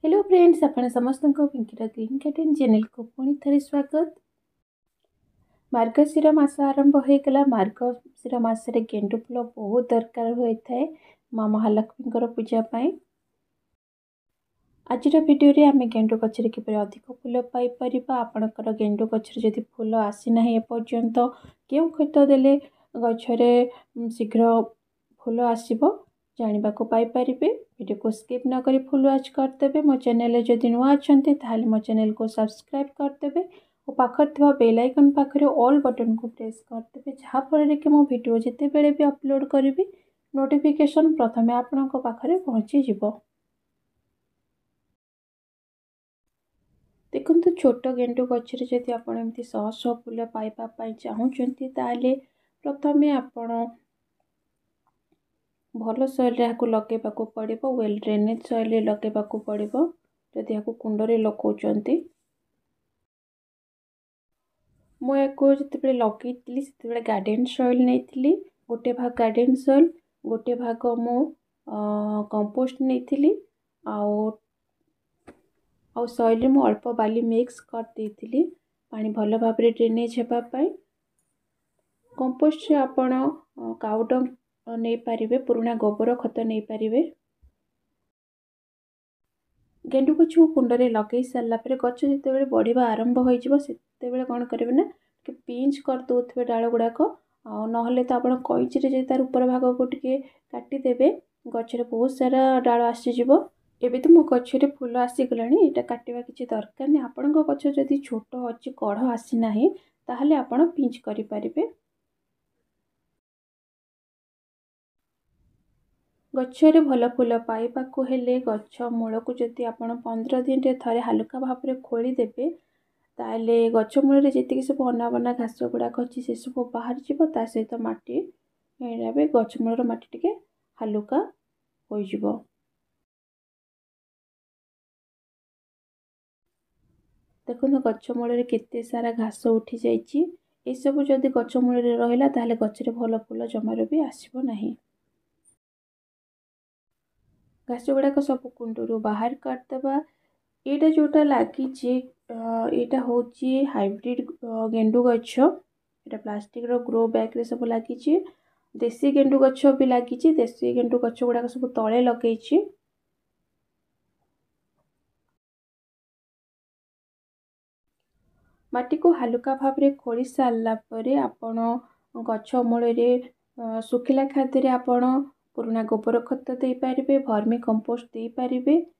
Hello friends, आपण समस्त को पिंकीरा ग्रीन गार्डन चैनल को पुणी थे स्वागत। मार्गशीर मास आरंभ हो गला। मार्गशीर मासरे गेंडु फूल बहुत दरकार होता है माँ महालक्ष्मी पूजा पाई। आज वीडियो रे आमे गेंडु गछरे किपर अधिक फूल पाई परिबा। आपणकर गेंडु गछरे जदि फूल आसीना एपर्यंत केउ खत देले गछरे शीघ्र फूल आसीबो जानिबा को पाई परिबे। वीडियो को स्किप न करी फुल वॉच करदेबे। मो चैनल जदि नुआ अछंती ताहाले मो चैनल को सब्सक्राइब करदेबे और पाखर थिबा बेल आइकन पाखरे ऑल बटन को प्रेस करदेबे, जहा फଳରେ कि मो वीडियो जते बेले भी अपलोड करिवि नोटिफिकेशन प्रथमे आपनक पाखरे पहुंची जिवो। देखंतु छोट गेंडु गछरे जदि आपण एमती शह शह फूल पाइबा पई चाहूचंती ताहाले प्रथमे आपण भल सॉइल यहाँ लगेबा पड़ो। वेल ड्रेनेज सॉइल लगेबा पड़ो। जदि यहाँ कुंडरे लगौचंती मुझे जिते लगे से गार्डन सॉइल नहीं गोटे भाग गार्डन सॉइल गोटे भाग मु कंपोस्ट नहीं आउ सॉइल मु अल्प बाली मिक्स कर देती पानी भल भाव ड्रेनेज होगापाई। कंपोस्ट आपण काउ डंग नहीं पारे, पुराना गोबर खत नहीं पारे। गेंडु गछ को कुंडरे लगे सारापर गछ जिते बढ़िया आरंभ होते कौन करेंगे ना कि पिंच कर दे डाल गुड़ाक ना तो आप कैची तार ऊपर भाग को टे काटिदेवे गचर बहुत सारा डाल आसीज। एबे तो मो गचरे फूल आसीगला, यहाँ काटा किसी दरकार नहीं। आपण गच जदि छोट अच्छी कढ़ आसीना ताहले आपण पिंच करें। गच्छरे भल फूल पाइबाकू हेले गछ मूल को जदि आपण 15 दिन रे थरे हालुका भाव में खोलीदेवे ताले गछ मूल जी सब अनाबना घास गुड़ाक अच्छी से सब बाहर जा सहित माटी गछ मूलर माटी टिके हालुका हो। देखो गछ मूल केते सारा घास उठी जाइए। ये सब जदि गछ मूल रहा ताले गछरे भल फूल जमार भी आसब नहीं। घास गुड़ाक सब कुंडू बाहर करदेबा। यहाँ जोटा लगी यहाँ हूँ हाइब्रिड गेंडु गछ, यहाँ प्लास्टिक ग्रो बैग रे सब लगी। देसी गेंडु गछ भी लगी। देसी गेंडु गछ गुड़ाक सब तले लगे। माटी को हालुका भाव में खोली सारा पर आपण गछ मूल सुखिला खाद्य आपण पुराना गोबर खत दे पारिबे, वर्मी कंपोस्ट दे पारिबे।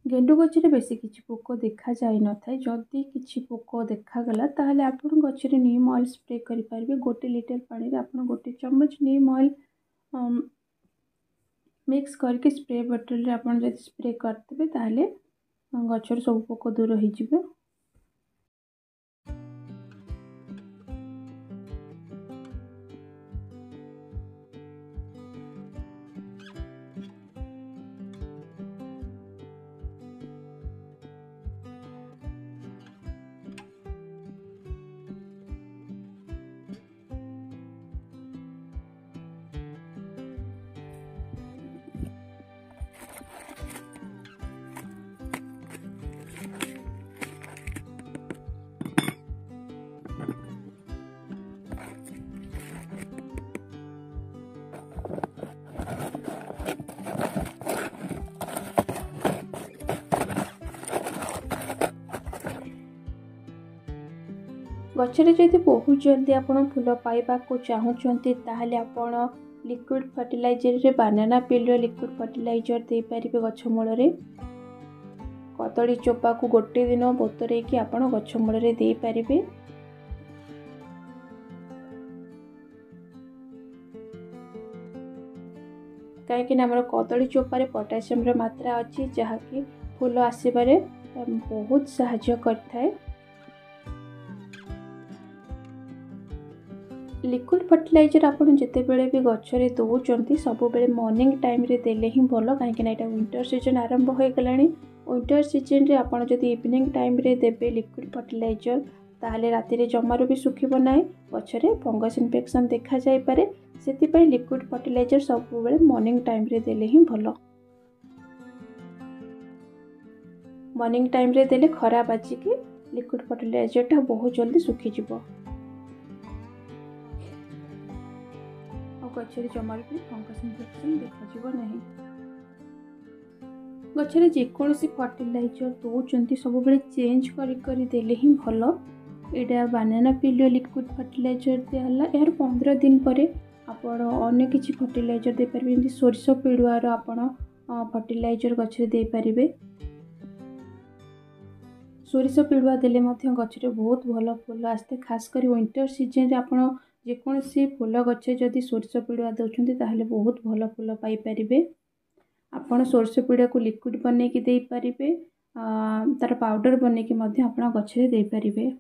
गेंडु गछरे बेसी किछि पोक देखा जाय न थाए। जदि किछि पोक देखागला ताहले आपण गछरे नीम ऑयल स्प्रे करि पारिबे। 1 लीटर पानी रे आपण 1 चम्मच नीम ऑयल मिक्स करके स्प्रे बोतल रे आपण जदि स्प्रे करदेबे ताहले गछर सब पोक दूर हो जिवे। गछरे जदि बहुत जल्दी आपण फूल पाइबा को चाहूचंती ताहले आपण लिक्विड फर्टिलाइजर रे बानाना पील लिक्विड फर्टिलाइजर दे पारिबे। गछ मूल रे कदली चोपा को गोटे दिन बोतरे कि आपण गछ मूल रे दे पारिबे। कहीं आम कदली चोपारे पोटासियम र मात्रा अच्छी जहाँकि फूल आसबारे बहुत साहाय्य करथाए। लिक्विड फर्टिलाइजर आप जिते बड़े भी गचरे दौरान सब बेले मॉर्निंग टाइम रे देले ही भल, कहीं यहाँ विंटर सीजन आरंभ हो गला। विंटर सीजन रे आप जदि इवनिंग टाइम रे देबे लिक्विड फर्टिलाइजर ताहले रातिरे जमारू भी सुखिबो नाही, गछरे फंगस इन्फेक्शन देखा जाई पारे। सेतिपई लिक्विड फर्टिलाइजर सबुबेले मॉर्निंग टाइम रे देले ही भलो। मॉर्निंग टाइम रे देले खरा बाजिकी लिक्विड फर्टिलाइजर टा बहुत जल्दी सुखी जिवो। गछरे जमारू भी फंगस इन्फेक्शन देखा जिवो नाही। गछरे जेकोसी फर्टिलाइजर दौरान सबुबेले चेंज करी देले ही भलो। एटा बानाना पिलो लिक्विड फर्टिलाइजर दिहला, यार 15 दिन परे आपण अन्य किछि फर्टिलाइजर दे परबे। जेंति सोरिष पिडुआर आपण फर्टिलाइजर गछरे दे परिबे। सोरिष पिडुआ देले मध्य गछरे बहुत भलो फूल आस्ते। खास करी विंटर सीजन रे आपण जेकोसी फूल गछे जदि सोरिष पिडुआ दउछन्ती ताहले बहुत भलो फूल पाई परिबे। आपण सोरिष पिडुआ को लिक्विड बने कि दे परिबे, तार पाउडर बने कि मध्य आपण गछरे दे परिबे।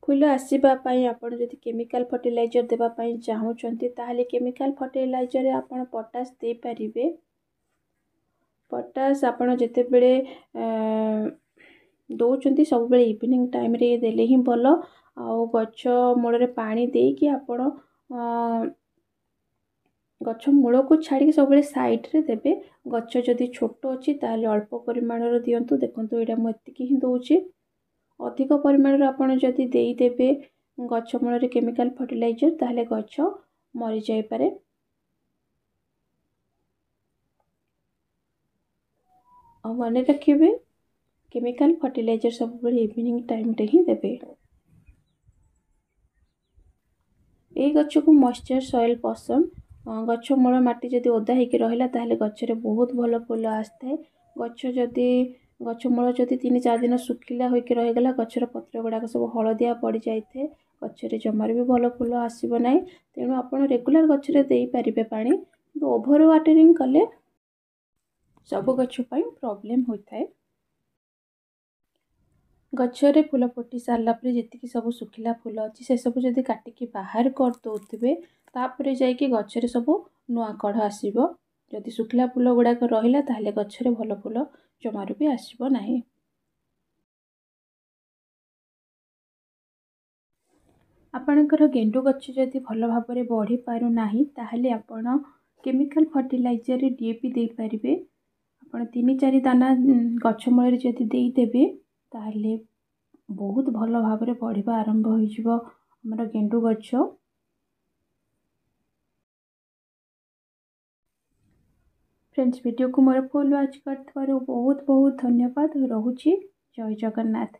फूल आसीबा पई आपण जदि केमिकल फर्टिलाइजर देबा पई चाहउछन्ती ताहले केमिकल फर्टिलाइजर रे आपण पोटास दे परिबे। पोटास आपण जते बेले दउछन्ती सब बेले इवनिंग टाइम रे देले ही भलो। आ गछ मूल रे पानी दे कि आपण गछ मूल को छाड़ी सब बेले साइड रे देबे। गछ जदि छोटो अछि ताहले अल्प परिमाण रे दियंतु। देखंतु एटा म एतिकी ही दउछि। अधिक परिमाण रे आपण जदि देई देबे गछ मूल रे केमिकल फर्टिलाइजर ताहले गछ मरि जाई पारे। आ माने रखिबे केमिकल फर्टिलाइजर सब बेले इवनिंग टाइम रे ही देबे। ए गछ को मॉइस्चर सॉइल पसंद। गछ मूल माटी जदि ओदा हेकि रहिला ताहले गछरे बहुत भलो फूल आस्ते। गछ मूल जदि 3-4 दिन सुखिला होइकि रहिगला गछर पत्र गुडाक सब हलदिया पड़ी जाइथे, गछरे जमार भी भलो फूल आसीबो नाही। तेणु आपण रेगुलर गछरे देई परिबे पानी। ओभर वाटरिंग कले सब गछ पई प्रॉब्लम होइथाय। गछरे फूल फुटी सारला परे जेतिकी सब सुखिला फूल अछि से सब जदि काटिकी बाहर कर दउथिबे तापरे जाइकी गछरे सब नुआ कढ़ आसीबो। जदि सुखिला फूल गुडाक रहिला ताहले गछरे भलो फूल जमारू भी आसीबो नाही। आपणकर गेंडु गछ जदि भलो भाबरे बढ़ी पारु नाही ताहले आपण केमिकल फर्टिलाइजर रे डीएपी दे परिबे। आपण 3-4 दाना गछ मूल रे जदि देई देबे ताहले बहुत भलो भाबरे बढ़िबा आरंभ होई जिवो हमर गेंडु गछ। फ्रेंड्स वीडियो को मोर फुल वॉच करथवारो बहुत बहुत धन्यवाद। रहुछि। जय जगन्नाथ।